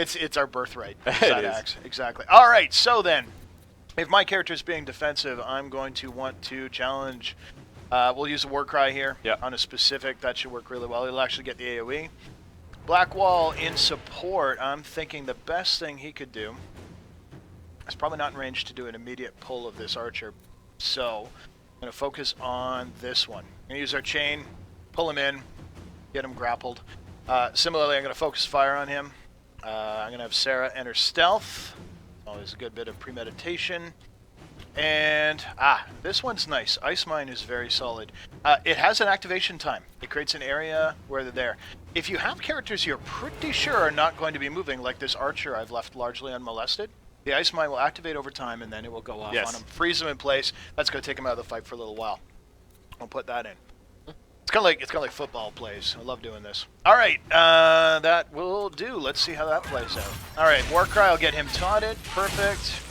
It's our birthright. It is. Axe. Exactly. All right, so then, if my character is being defensive, I'm going to want to challenge. We'll use a war cry here on a specific. That should work really well. He'll actually get the AoE. Blackwall in support. I'm thinking the best thing he could do is probably not in range to do an immediate pull of this archer. So I'm going to focus on this one. I'm going to use our chain, pull him in, get him grappled. Similarly, I'm going to focus fire on him. I'm going to have Sarah enter stealth. Always a good bit of premeditation. And, this one's nice. Ice Mine is very solid. It has an activation time. It creates an area where they're there. If you have characters you're pretty sure are not going to be moving, like this archer I've left largely unmolested, the Ice Mine will activate over time and then it will go off on him. Freeze him in place. That's going to take him out of the fight for a little while. I'll put that in. It's kind of like football plays. I love doing this. All right, that will do. Let's see how that plays out. All right, War Cry will get him taunted. Perfect.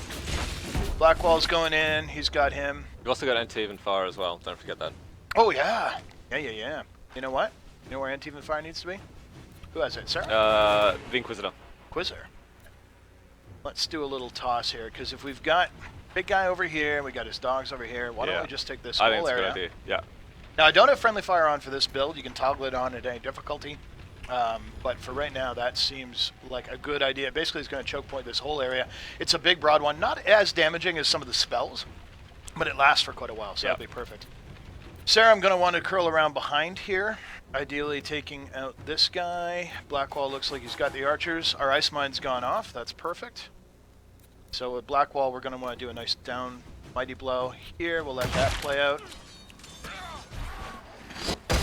Blackwall's going in. He's got him. You've also got Anti-Even Fire as well. Don't forget that. Oh, yeah. Yeah. You know what? You know where Anti-Even Fire needs to be? Who has it? Sarah? The Inquisitor. Inquisitor. Let's do a little toss here, because if we've got big guy over here, we got his dogs over here, why don't we just take this whole area? I think it's a good idea. Yeah. Now, I don't have friendly fire on for this build. You can toggle it on at any difficulty. But for right now, that seems like a good idea. Basically, it's going to choke point this whole area. It's a big, broad one. Not as damaging as some of the spells, but it lasts for quite a while, so that'll be perfect. Sarah, I'm going to want to curl around behind here, ideally taking out this guy. Blackwall looks like he's got the archers. Our Ice Mine's gone off. That's perfect. So with Blackwall, we're going to want to do a nice down mighty blow here. We'll let that play out.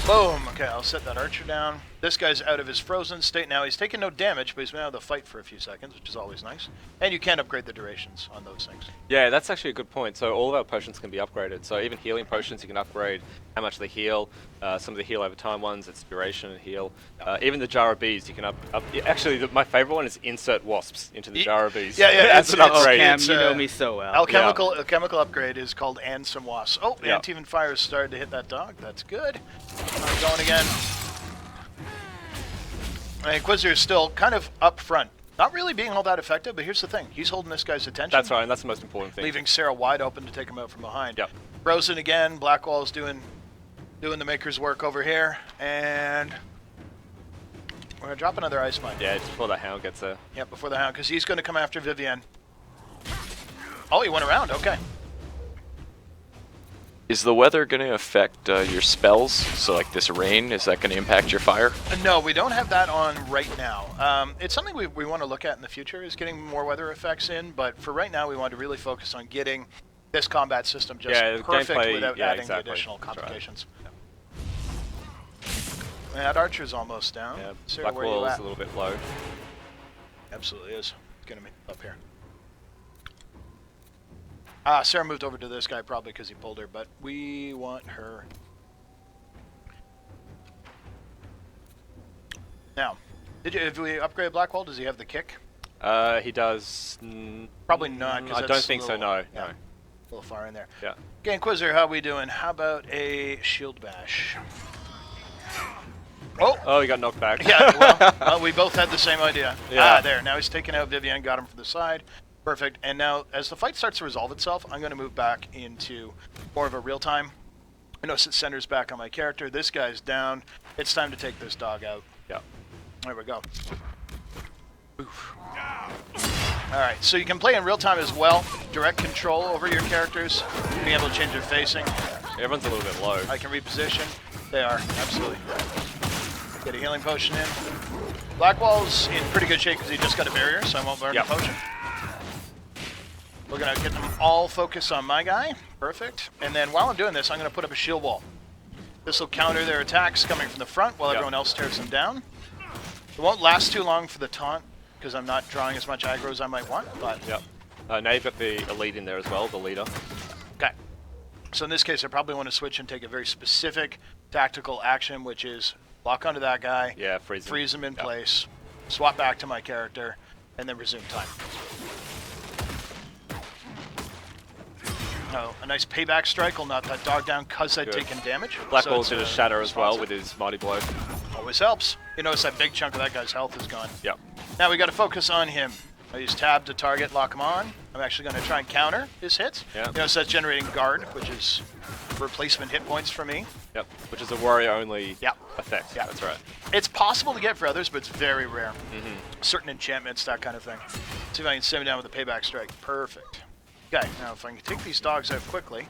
Boom! Okay, I'll set that archer down. This guy's out of his frozen state now. He's taking no damage, but he's been out of the fight for a few seconds, which is always nice. And you can upgrade the durations on those things. Yeah, that's actually a good point. So all of our potions can be upgraded. So even healing potions, you can upgrade how much they heal. Some of the heal over time ones, it's duration and heal. Even the jar of bees, you can actually, my favorite one is insert wasps into the jar of bees. Yeah, that's an upgrade. Cam, you know me so well. Alchemical upgrade is called and some wasps. Oh, Anti-Even Fire has started to hit that dog. That's good. I'm going again. Inquisitor is still kind of up front. Not really being all that effective, but here's the thing. He's holding this guy's attention. That's right, and that's the most important thing. Leaving Sarah wide open to take him out from behind. Yep. Frozen again. Blackwall's doing the Maker's work over here. And we're going to drop another Ice Mine. Yeah, just before the Hound gets there. Yeah, before the Hound, because he's going to come after Vivienne. Oh, he went around. Okay. Is the weather going to affect your spells? So like this rain, is that going to impact your fire? No, we don't have that on right now. It's something we want to look at in the future, is getting more weather effects in, but for right now we want to really focus on getting this combat system just perfect without adding the additional complications. Right. That archer's almost down. Yeah, Sarah, where Blackwall's you at? a little bit low. Absolutely is. It's going to be up here. Sarah moved over to this guy probably because he pulled her, but we want her. Now, if we upgrade Blackwall, does he have the kick? He does. Probably not. I don't think so. No. Yeah, a little far in there. Yeah. Okay, Inquisitor, how we doing? How about a shield bash? Oh, he got knocked back. Yeah. Well, we both had the same idea. Yeah. There. Now he's taking out Vivienne. Got him from the side. Perfect. And now, as the fight starts to resolve itself, I'm going to move back into more of a real-time. I notice it centers back on my character. This guy's down. It's time to take this dog out. Yeah. There we go. Oof. All right, so you can play in real-time as well. Direct control over your characters. Being able to change their facing. Everyone's a little bit low. I can reposition. They are, absolutely. Get a healing potion in. Blackwall's in pretty good shape because he just got a barrier, so I won't burn the potion. We're going to get them all focused on my guy. Perfect. And then while I'm doing this, I'm going to put up a shield wall. This will counter their attacks coming from the front while everyone else tears them down. It won't last too long for the taunt because I'm not drawing as much aggro as I might want. But now you've got the elite in there as well, the leader. Okay. So in this case, I probably want to switch and take a very specific tactical action, which is lock onto that guy, freeze him in place, swap back to my character, and then resume time. Oh, a nice payback strike will knock that dog down because I'd taken damage. Blackwall did a shatter as well with his mighty blow. Always helps. You notice that big chunk of that guy's health is gone. Yep. Now we got to focus on him. I use tab to target, lock him on. I'm actually going to try and counter his hits. Yeah. You know, so that's generating guard, which is replacement hit points for me. Yep. Which is a warrior-only Yep. effect. Yeah. That's right. It's possible to get for others, but it's very rare. Certain enchantments, that kind of thing. See if I can send him down with a payback strike. Perfect. Okay, now if I can take these dogs out quickly.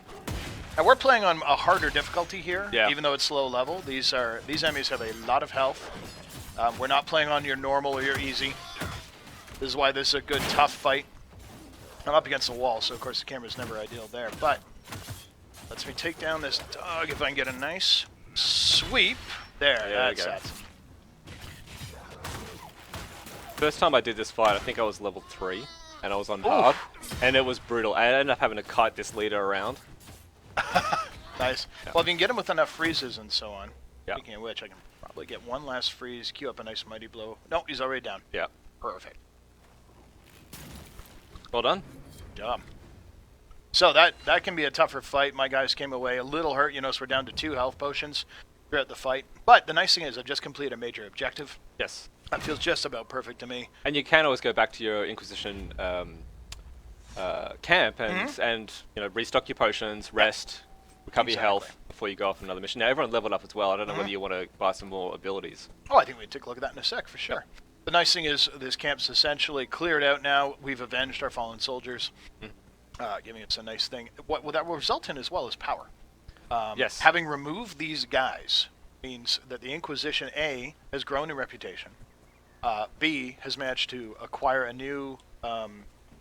Now we're playing on a harder difficulty here, even though it's low level. These enemies have a lot of health. We're not playing on your normal or your easy. This is why this is a good, tough fight. I'm up against the wall, so of course the camera's never ideal there. But lets me take down this dog if I can get a nice sweep. There, that's it. First time I did this fight, I think I was level 3, and I was on hard, and it was brutal. I ended up having to kite this leader around. Nice. Yeah. Well, if you can get him with enough freezes and so on. Yep. Speaking of which, I can probably get one last freeze, queue up a nice mighty blow. No, he's already down. Yeah. Perfect. Well done. Good job. So that can be a tougher fight. My guys came away a little hurt. You notice we're down to 2 health potions throughout the fight. But the nice thing is I've just completed a major objective. Yes. That feels just about perfect to me. And you can always go back to your Inquisition camp and you know, restock your potions, rest, recover your health before you go off on another mission. Now everyone leveled up as well. I don't know whether you want to buy some more abilities. Oh, I think we can take a look at that in a sec for sure. Yep. The nice thing is this camp's essentially cleared out now. We've avenged our fallen soldiers, giving us a nice thing. What that will result in as well is power. Yes. Having removed these guys means that the Inquisition, A, has grown in reputation. B, has managed to acquire a new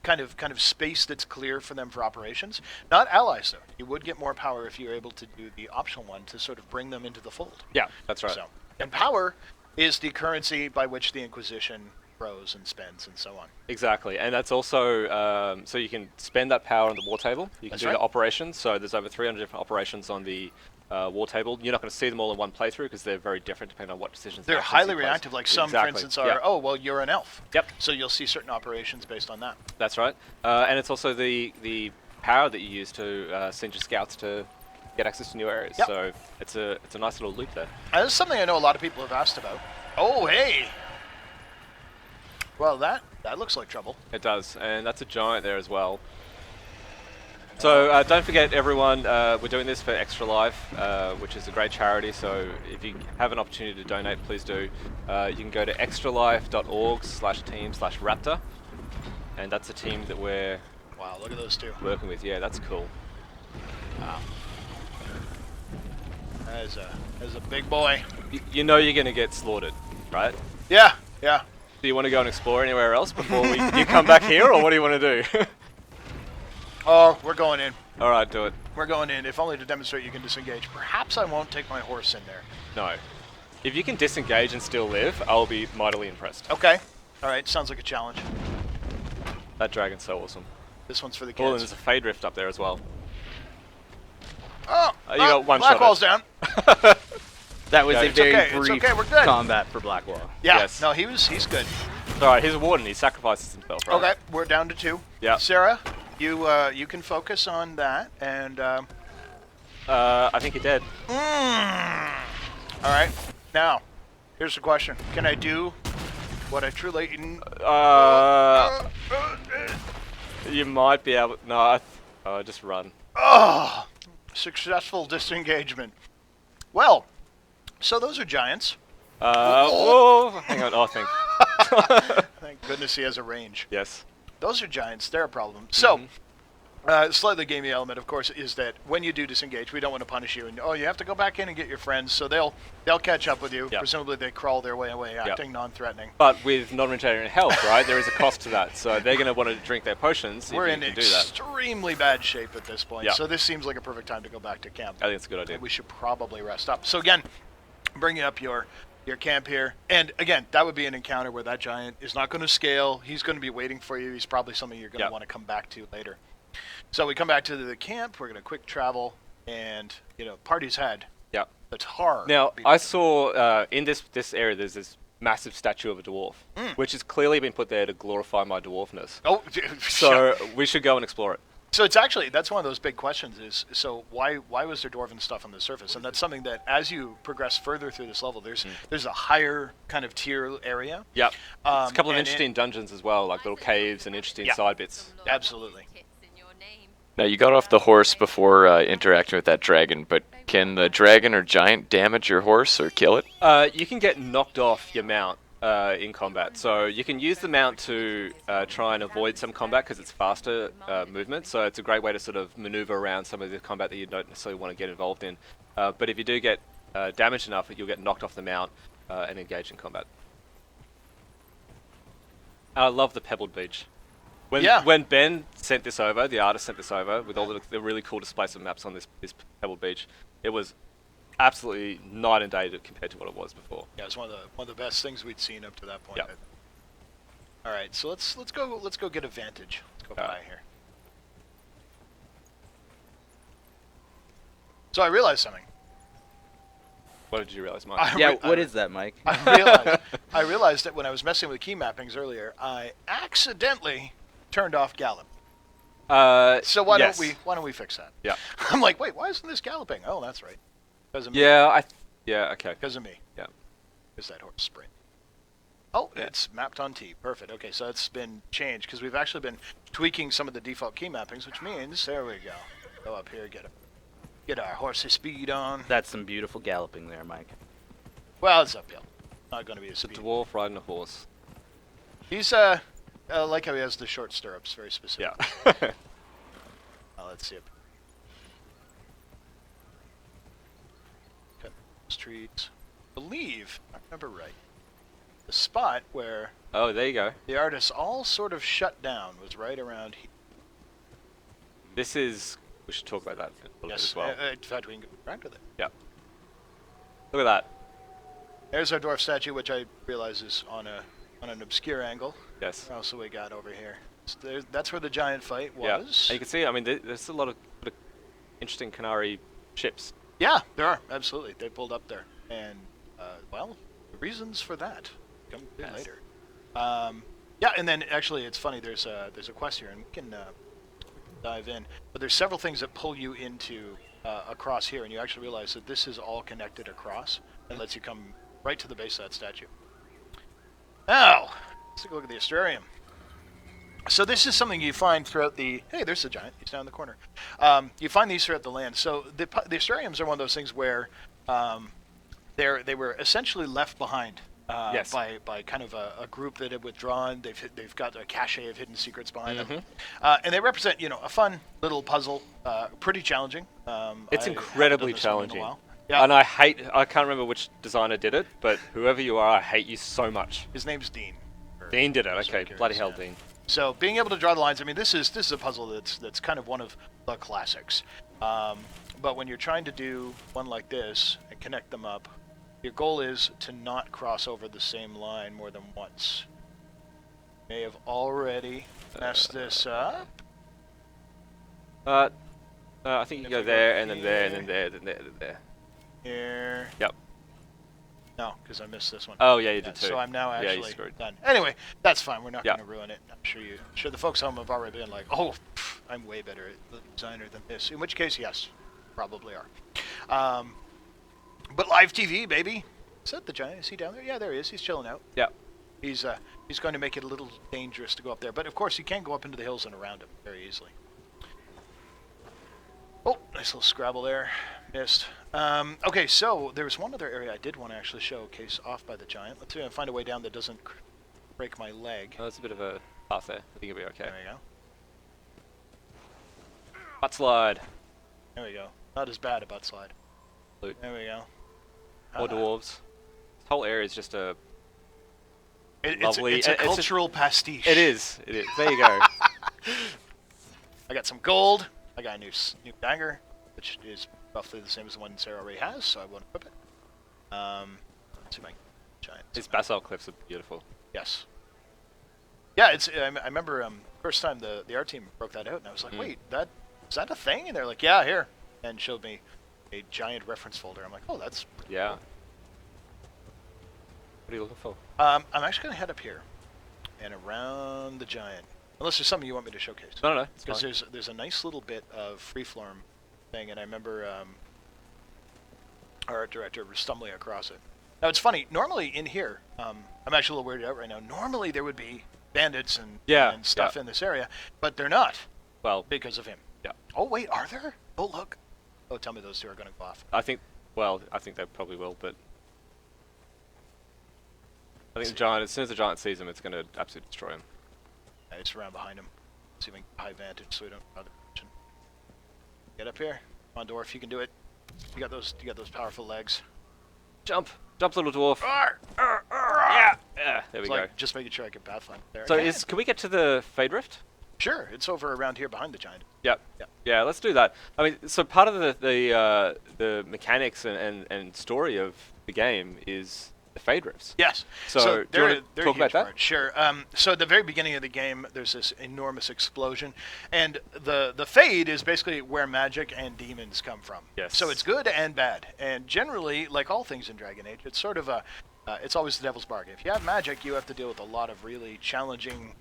kind of space that's clear for them for operations. Not allies, though. You would get more power if you were able to do the optional one to sort of bring them into the fold. Yeah, that's right. So, and power is the currency by which the Inquisition grows and spends and so on. Exactly, and that's also, so you can spend that power on the war table. You can do the operations, so there's over 300 different operations on the war table. You're not going to see them all in one playthrough because they're very different depending on what decisions they're highly reactive, like some, for instance, are, oh, well, you're an elf. Yep. So you'll see certain operations based on that. That's right. And it's also the power that you use to send your scouts to get access to new areas. Yep. So it's a nice little loop there. This is something I know a lot of people have asked about. Oh, hey! Well, that looks like trouble. It does, and that's a giant there as well. So don't forget, everyone, we're doing this for Extra Life, which is a great charity. So if you have an opportunity to donate, please do. You can go to extralife.org/team/Raptr, and that's a team that we're look at those two working with. Yeah, that's cool. Wow. That is a big boy. You know you're going to get slaughtered, right? Yeah, yeah. Do you want to go and explore anywhere else before you come back here, or what do you want to do? Oh, we're going in. All right, do it. We're going in, if only to demonstrate you can disengage. Perhaps I won't take my horse in there. No. If you can disengage and still live, I'll be mightily impressed. Okay. All right, sounds like a challenge. That dragon's so awesome. This one's for the kids. Oh, and there's a Fade Rift up there as well. Oh, you got one Blackwall's down. That was a very brief we're good. Combat for Blackwall. Yeah, yes. No, he's good. Alright, he's a warden. He sacrifices himself, right? Okay, we're down to 2. Yeah. Sarah, you can focus on that, and... I think you're dead. Alright, now, here's the question. Can I do what I truly... You might be able... No, just run. Oh! Successful disengagement. Well, so those are giants. Whoa! Hang on, thank goodness he has a range. Yes. Those are giants, they're a problem. So, slightly gamey element, of course, is that when you do disengage, we don't want to punish you, and you have to go back in and get your friends, so they'll catch up with you. Yep. Presumably they crawl their way away, acting non-threatening. But with non-regenerating health, right, there is a cost to that, so they're going to want to drink their potions. We're in extremely bad shape at this point, so this seems like a perfect time to go back to camp. I think it's a good idea. We should probably rest up. So again, bringing up your camp here, and again, that would be an encounter where that giant is not going to scale. He's going to be waiting for you. He's probably something you're going to want to come back to later. So we come back to the camp. We're going to quick travel, and party's had. Yeah. It's hard. Now I saw in this area there's this massive statue of a dwarf, which has clearly been put there to glorify my dwarfness. Oh, so we should go and explore it. So it's actually, that's one of those big questions is, so why was there Dwarven stuff on the surface? And that's something that as you progress further through this level, there's a higher kind of tier area. Yep. There's a couple of and interesting dungeons as well, like little caves and interesting side bits. Absolutely. Now you got off the horse before interacting with that dragon, but can the dragon or giant damage your horse or kill it? You can get knocked off your mount in combat, so you can use the mount to try and avoid some combat because it's faster movement, so it's a great way to sort of maneuver around some of the combat that you don't necessarily want to get involved in. But if you do get damaged enough, you'll get knocked off the mount and engage in combat. I love the pebbled beach. When Ben sent this over, the artist sent this over with all the really cool displacement maps on this pebbled beach, it was absolutely night and day compared to what it was before. Yeah, it's one of the best things we'd seen up to that point. Yep. All right, so let's go get a vantage. Let's go by here. So I realized something. What did you realize, Mike? What is that, Mike? I realized that when I was messing with key mappings earlier, I accidentally turned off gallop. So why don't we fix that? Yeah. I'm like, wait, why isn't this galloping? Oh, that's right. Because of me. Yeah, okay. Because of me. Yeah. Because that horse sprint. Oh, it's mapped on T. Perfect. Okay, so it's been changed because we've actually been tweaking some of the default key mappings, which means there we go. Go up here, get our horse's speed on. That's some beautiful galloping there, Mike. Well, it's uphill. Not going to be a It's a speed. dwarf riding a horse. He's like how he has the short stirrups, very specific. Yeah. Let's see. Cut those trees. I believe, if I remember right, the spot where Oh, there you go. the artists all sort of shut down was right around here. This is... We should talk about that a little bit as well. In fact, we can go back with it. Yeah. Look at that. There's our dwarf statue, which I realize is on an obscure angle. Yes. What else have we got over here? So that's where the giant fight was. Yeah. And you can see, I mean, there's a lot of interesting Canary ships. Yeah, there are. Absolutely. They pulled up there. And, well, the reasons for that come later. Yeah, and then actually it's funny, there's a quest here, and we can dive in. But there's several things that pull you into across here, and you actually realize that this is all connected across and lets you come right to the base of that statue. Now, let's take a look at the Astrarium. So this is something you find throughout the... Hey, there's the giant. He's down in the corner. You find these throughout the land. So the Astrariums are one of those things where they were essentially left behind Yes. by kind of a group that had withdrawn. They've got a cache of hidden secrets behind them, and they represent a fun little puzzle. Pretty challenging. It's incredibly challenging. Yeah. And I can't remember which designer did it, but whoever you are, I hate you so much. His name's Dean. Dean did it. Okay, bloody hell, Dean. So being able to draw the lines, I mean, this is a puzzle that's kind of one of the classics. But when you're trying to do one like this and connect them up, your goal is to not cross over the same line more than once. May have already messed this up. I think you go there, and then there, and then there, then there, then there. Here. Yep. No, because I missed this one. Oh yeah, you did too. So I'm now you actually screwed. done. Anyway, that's fine. We're not Yeah. going to ruin it. I'm sure the folks home have already been like, oh, I'm way better at the designer than this. In which case, yes, probably are. But live TV, baby. Is that the giant? Is he down there? Yeah, there he is. He's chilling out. Yeah. He's going to make it a little dangerous to go up there. But of course, you can go up into the hills and around him very easily. Oh, nice little Scrabble there. Missed. Okay, so there was one other area I did want to actually showcase off by the giant. Let's see if I can find a way down that doesn't break my leg. Oh, there's a bit of a path there. I think it'll be okay. There we go. Butt slide. There we go. Not as bad a butt slide. Loot. There we go. Or dwarves. This whole area is just a lovely... It's a cultural pastiche. It is. It is. There you go. I got some gold. I got a new dagger, which is roughly the same as the one Sarah already has, so I won't equip it. Let's see my giant. These basalt cliffs are beautiful. Yes. Yeah, I remember first time the art team broke that out, and I was like, wait, is that a thing? And they're like, yeah, here, and showed me a giant reference folder. I'm like, oh, that's pretty Yeah. cool. What are you looking for? I'm actually gonna head up here and around the giant. Unless there's something you want me to showcase. No, it's Because fine. there's a nice little bit of freeform thing, and I remember our art director was stumbling across it. Now it's funny. Normally in here, I'm actually a little weirded out right now. Normally there would be bandits and stuff in this area, but they're not. Well, Because of him. Yeah. Oh wait, are there? Oh look. Oh, tell me those two are going to go off. I think they probably will, but I think the giant. As soon as the giant sees him, it's going to absolutely destroy him. Yeah, it's around behind him. See if we can get high vantage so we don't bother. Get up here. Come on, dwarf, you can do it. You got those powerful legs. Jump, little dwarf. Arr! Yeah, there we It's go. like, just making sure I can pathfind there. So Okay. can we get to the Fade Rift? Sure, it's over around here behind the giant. Yep. Yep. Yeah, let's do that. I mean, so part of the mechanics and story of the game is the Fade Rifts. Yes. So do you wanna they're talk a about huge that? part. Sure. So at the very beginning of the game, there's this enormous explosion, and the Fade is basically where magic and demons come from. Yes. So it's good and bad, and generally, like all things in Dragon Age, it's sort of it's always the devil's bargain. If you have magic, you have to deal with a lot of really challenging,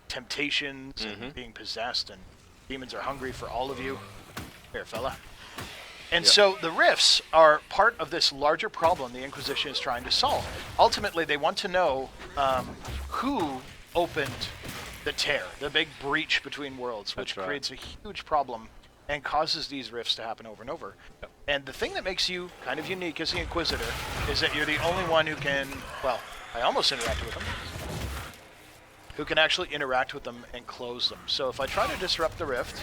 temptations and being possessed, and demons are hungry for all of you. Here, fella. And so the rifts are part of this larger problem the Inquisition is trying to solve. Ultimately, they want to know who opened the tear, the big breach between worlds, which That's right. creates a huge problem and causes these rifts to happen over and over. Yep. And the thing that makes you kind of unique as the Inquisitor is that you're the only one who can, well, I almost interacted with them, who can actually interact with them and close them. So if I try to disrupt the rift...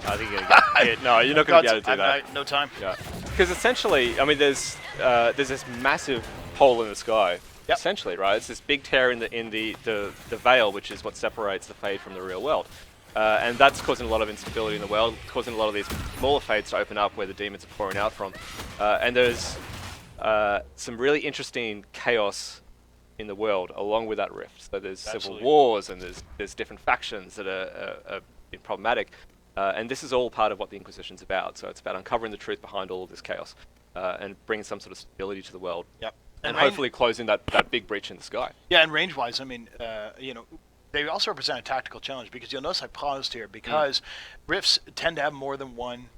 I think you're gonna get no, you're not going to be able to do that. No time. Yeah, because essentially, I mean, there's this massive hole in the sky. Yep. Essentially, right? It's this big tear in the veil, which is what separates the Fade from the real world, and that's causing a lot of instability in the world, causing a lot of these smaller Fades to open up where the demons are pouring out from, and there's some really interesting chaos in the world along with that rift. So there's Absolutely. civil wars, and there's different factions that are problematic. And this is all part of what the Inquisition's about. So it's about uncovering the truth behind all of this chaos and bringing some sort of stability to the world. Yep. And range- hopefully closing that big breach in the sky. Yeah, and range-wise, I mean, they also represent a tactical challenge, because you'll notice I paused here because rifts tend to have more than one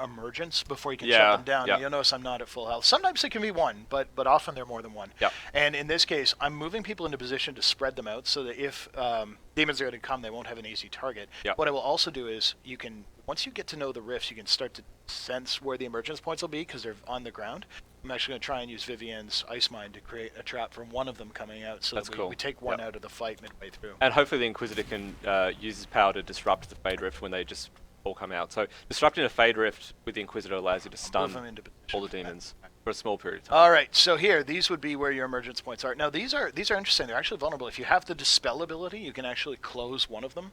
emergence before you can shut them down. Yeah. And you'll notice I'm not at full health. Sometimes it can be one, but often they're more than one. Yeah. And in this case, I'm moving people into position to spread them out so that if demons are going to come, they won't have an easy target. Yeah. What I will also do is once you get to know the rifts, you can start to sense where the emergence points will be because they're on the ground. I'm actually going to try and use Vivienne's Ice Mine to create a trap from one of them coming out, so That's that cool. we take one Yep. out of the fight midway through. And hopefully the Inquisitor can use his power to disrupt the Fade Rift when they just all come out. So disrupting a Fade Rift with the Inquisitor allows you to Move stun them into position. all the demons for a small period of time. All right, so here, these would be where your emergence points are. Now, these are interesting. They're actually vulnerable. If you have the Dispel ability, you can actually close one of them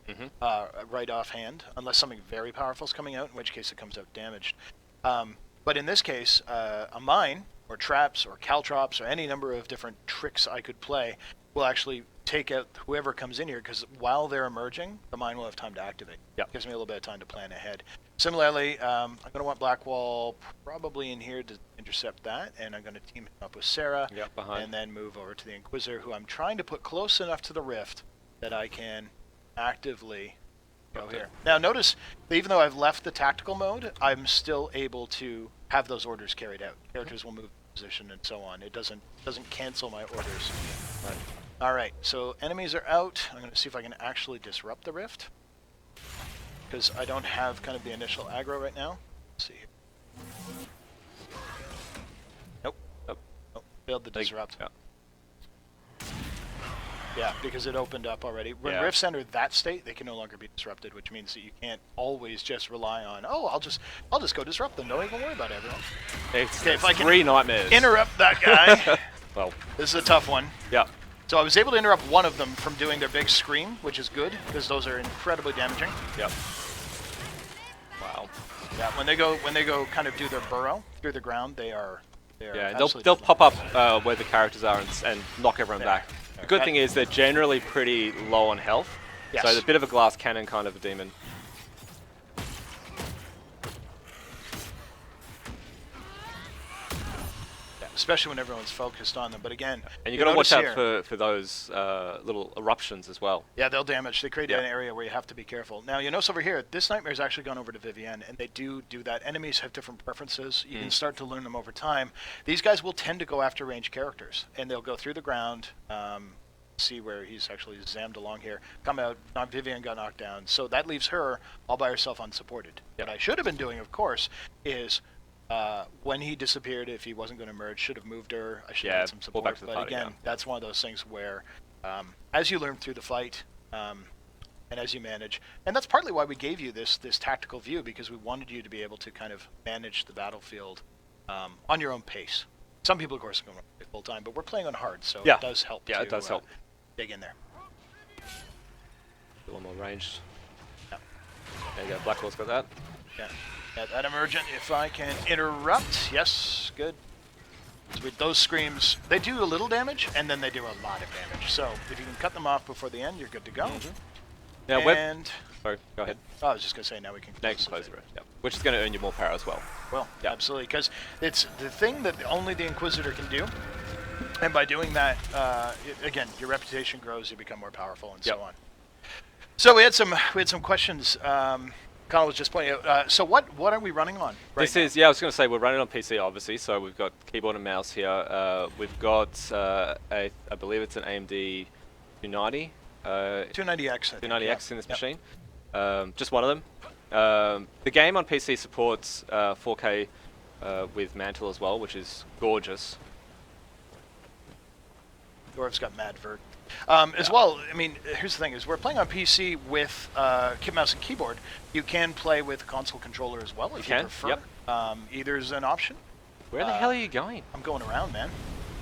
right offhand, unless something very powerful is coming out, in which case it comes out damaged. But in this case, a mine, or traps, or caltrops, or any number of different tricks I could play will actually take out whoever comes in here, because while they're emerging, the mine will have time to activate. Yep. Gives me a little bit of time to plan ahead. Similarly, I'm going to want Blackwall probably in here to intercept that, and I'm going to team up with Sarah, Yep, behind. and then move over to the Inquisitor, who I'm trying to put close enough to the rift that I can actively go Okay. here. Now notice, that even though I've left the tactical mode, I'm still able to have those orders carried out. Characters will move position and so on. It doesn't cancel my orders. Right. All right, so enemies are out. I'm going to see if I can actually disrupt the rift, because I don't have kind of the initial aggro right now. Let's see here. Nope. Nope. Nope. Failed to disrupt. Yeah. Yeah, because it opened up already. When Yeah. rifts enter that state, they can no longer be disrupted, which means that you can't always just rely on, oh, I'll just go disrupt them. Don't even worry about everyone. It's, Okay, if I can 3 nightmares. Interrupt that guy. Well, This is a tough one. yeah. So I was able to interrupt one of them from doing their big scream, which is good, because those are incredibly damaging. Yep. Wow. Yeah, when they go kind of do their burrow through the ground, they are Yeah, absolutely they'll deadly. pop up where the characters are and knock everyone Yeah. back. The good thing is they're generally pretty low on health, Yes. so they're a bit of a glass cannon kind of a demon. especially when everyone's focused on them. But again, And you you'll got to watch notice out here- for those little eruptions as well. Yeah, they'll damage. They create Yeah. an area where you have to be careful. Now, you notice over here, this nightmare's actually gone over to Vivienne, and they do that. Enemies have different preferences. You can start to learn them over time. These guys will tend to go after ranged characters, and they'll go through the ground, see where he's actually zammed along here, come out, Vivienne got knocked down. So that leaves her all by herself unsupported. Yep. What I should have been doing, of course, is when he disappeared, if he wasn't going to merge, should have moved her. I should have had some pull support. back to the But party, again, yeah. that's one of those things where, as you learn through the fight, and as you manage, and that's partly why we gave you this tactical view, because we wanted you to be able to kind of manage the battlefield on your own pace. Some people, of course, are going to play full time, but we're playing on hard, so Yeah. it does help. Yeah, to, it does help. Dig in there. A little more ranged. Yeah. There you go. Blackwall's got that. Yeah. Yeah, that emergent, if I can interrupt. Yes, good. So with those screams, they do a little damage, and then they do a lot of damage. So if you can cut them off before the end, you're good to go. Now, And sorry, go ahead. I was just going to say, now we can Now you close can close the the rest. Yeah. Which is going to earn you more power as well. Well, Yeah. absolutely, because it's the thing that only the Inquisitor can do. And by doing that, again, your reputation grows, you become more powerful, and Yep. so on. So we had some questions. Connell was just pointing out. So what are we running on? This now? is, I was going to say, we're running on PC, obviously, so we've got keyboard and mouse here. We've got, I believe it's an AMD 290. 290X. I think, 290X yeah. in this Yep. machine. Just one of them. The game on PC supports 4K with Mantle as well, which is gorgeous. Dwarf's got mad vert. As well, I mean, here's the thing: is we're playing on PC with mouse and keyboard. You can play with console controller as well if you can, prefer. yep. Either is an option. Where the hell are you going? I'm going around, man.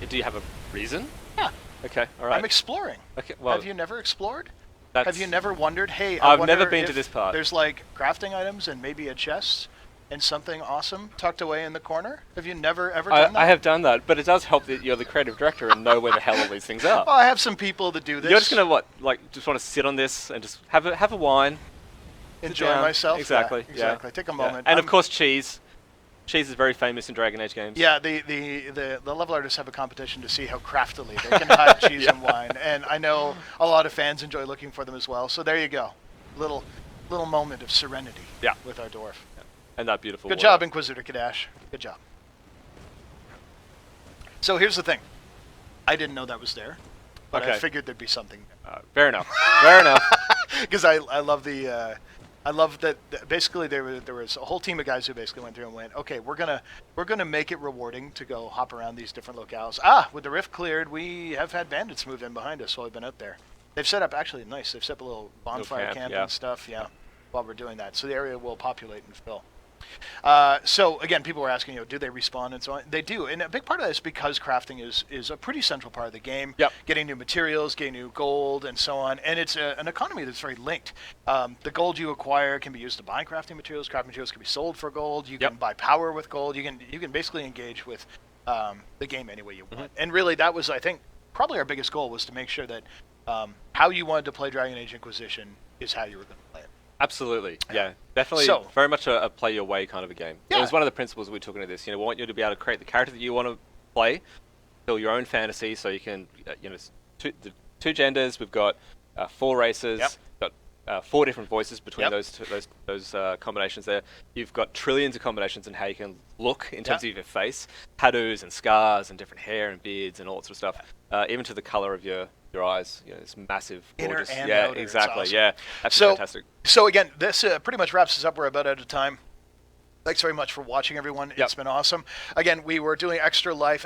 Do you have a reason? Yeah, Okay, all right. I'm exploring. Okay, well, Have you never explored? that's, Have you never wondered, hey, I I've never wonder been to if this part. There's like crafting items and maybe a chest and something awesome tucked away in the corner? Have you never ever done that? I have done that, but it does help that you're the creative director and know where the hell all these things are. Oh, I have some people that do this. You're just gonna just want to sit on this and just have a wine, sit enjoy down. myself. Exactly. Yeah, exactly. Take a Yeah. moment. And of course, cheese. Cheese is very famous in Dragon Age games. Yeah, the level artists have a competition to see how craftily they can hide cheese and wine, and I know a lot of fans enjoy looking for them as well. So there you go, little moment of serenity. Yeah. With our dwarf. And that beautiful. Good water. job, Inquisitor Kadash. Good job. So here's the thing, I didn't know that was there, but I Okay. figured there'd be something. Fair enough. Fair enough. Because I love the I love that basically there was a whole team of guys who basically went through and went, okay, we're gonna make it rewarding to go hop around these different locales. With the rift cleared, we have had bandits move in behind us while we've been out there. They've set up actually nice. They've set up a little bonfire camp, camp yeah. and stuff. Yeah, while we're doing that, so the area will populate and fill. So again, people were asking, do they respawn and so on? They do, and a big part of that is because crafting is a pretty central part of the game. Yep. Getting new materials, getting new gold, and so on, and it's an economy that's very linked. The gold you acquire can be used to buy crafting materials. Crafting materials can be sold for gold. You can buy power with gold. You can basically engage with the game any way you want. And really, that was, I think, probably our biggest goal was to make sure that how you wanted to play Dragon Age Inquisition is how you were going to play it. Absolutely. Yeah. Definitely. So- very much a play your way kind of a game. Yeah. It was one of the principles we took into this. We want you to be able to create the character that you want to play, build your own fantasy. So you can, the two genders. We've got 4 races. Yep. Got 4 different voices between Yep. those combinations there. You've got trillions of combinations in how you can look in terms Yep. of your face, tattoos and scars and different hair and beards and all that sort of stuff. Even to the color of your eyes. It's massive, Inner gorgeous. and yeah, outer. It's exactly. awesome. Yeah, that's So- fantastic. So again, this pretty much wraps us up. We're about out of time. Thanks very much for watching, everyone. Yep. It's been awesome. Again, we were doing Extra Life.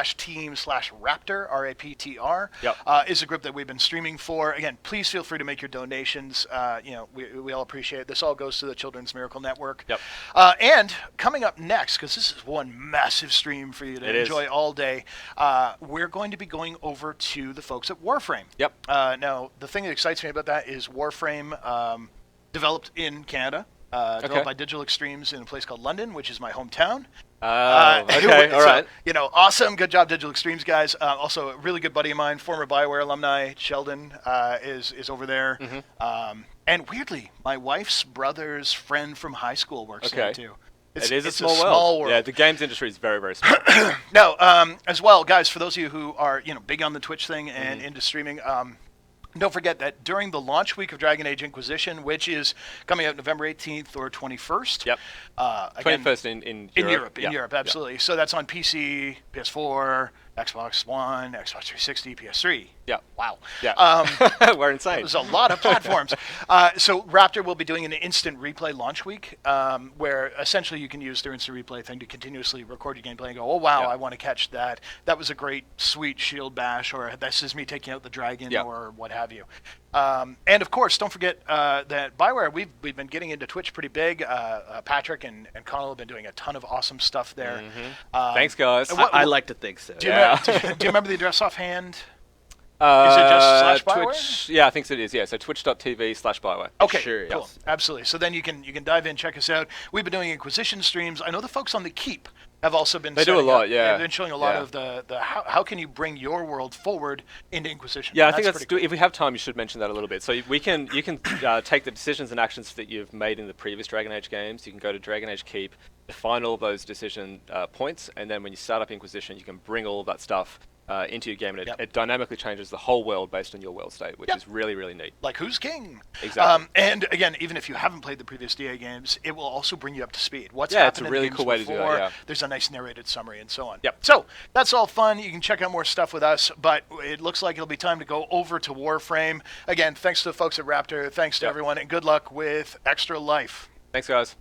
extralife.org/team/Raptr, R-A-P-T-R, Yep. is a group that we've been streaming for. Again, please feel free to make your donations. We all appreciate it. This all goes to the Children's Miracle Network. Yep. And coming up next, because this is one massive stream for you to It is. enjoy all day, we're going to be going over to the folks at Warframe. Yep. Now, the thing that excites me about that is Warframe developed in Canada, developed by Digital Extremes in a place called London, which is my hometown. Okay, all right. Awesome. Good job, Digital Extremes guys. Also, a really good buddy of mine, former BioWare alumni, Sheldon, is over there. And weirdly, my wife's brother's friend from high school works there Okay. too. It is it's a small world. world. Yeah, the games industry is very, very small. No, as well, guys, for those of you who are big on the Twitch thing and into streaming, don't forget that during the launch week of Dragon Age Inquisition, which is coming out November 18th or 21st. Yep. Again, 21st in Europe. In Europe, absolutely. Yep. So that's on PC, PS4, Xbox One, Xbox 360, PS3. Yeah. Wow. Yeah. We're insane. There's a lot of platforms. So Raptr will be doing an instant replay launch week, where essentially you can use their instant replay thing to continuously record your gameplay and go, oh wow, I want to catch that. That was a great, sweet shield bash, or this is me taking out the dragon, or what have you. And of course, don't forget that Bioware, we've been getting into Twitch pretty big. Patrick and Connell have been doing a ton of awesome stuff there. Thanks, guys. I like to think so. Do you remember the address offhand? Is it just /Bioware? Twitch, yeah, I think it is. Yeah, so twitch.tv/Bioware. Okay, Sure, cool. yes. Absolutely. So then you can dive in, check us out. We've been doing Inquisition streams. I know the folks on the Keep have also been. They do a lot, yeah. They've been showing a lot of the how can you bring your world forward into Inquisition. Yeah, and I think pretty cool. if we have time, you should mention that a little bit. So you can take the decisions and actions that you've made in the previous Dragon Age games. You can go to Dragon Age Keep, define all of those decision points, and then when you start up Inquisition, you can bring all of that stuff into your game, and it dynamically changes the whole world based on your world state, which is really, really neat. Like who's king? Exactly. And again, even if you haven't played the previous DA games, it will also bring you up to speed. What's it's happened a in really the games cool way to before, do that. Yeah. There's a nice narrated summary and so on. Yep. So that's all fun. You can check out more stuff with us, but it looks like it'll be time to go over to Warframe. Again, thanks to the folks at Raptr. Thanks to everyone, and good luck with Extra Life. Thanks, guys.